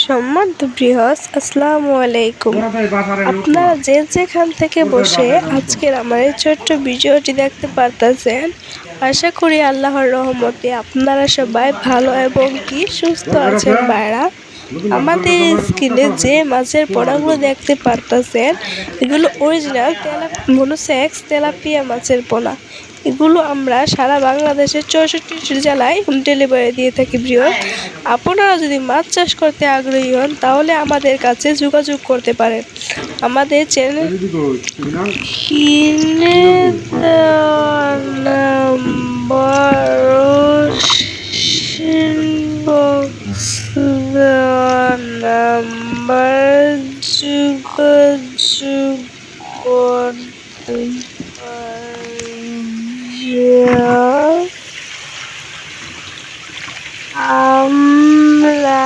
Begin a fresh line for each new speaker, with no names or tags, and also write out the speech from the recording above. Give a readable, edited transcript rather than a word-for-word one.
সম্মানিত বৃহস আসসালামু আলাইকুম। আপনারা যে যেখান থেকে বসে আজকের আমার এই ছোট্ট ভিডিওটি দেখতে পারতেছেন, আশা করি আল্লাহর রহমতে আপনারা সবাই ভালো এবং কি সুস্থ আছেন। বাইরা আমাদের স্ক্রিনে যে মাছের পোনাগুলো দেখতে পারতেছেন, এগুলো অরিজিনাল মনোসেক্স তেলাপিয়া মাছের পোনা। এগুলো আমরা সারা বাংলাদেশের 64 জেলায় হোম ডেলিভারি দিয়ে থাকি। প্রিয় আপনারা যদি মাছ চাষ করতে আগ্রহী হন তাহলে আমাদের কাছে যোগাযোগ করতে পারেন। আমাদের চ্যানেল কিনে দেওয়া নাম্বার যোগাযোগ করতে আমরা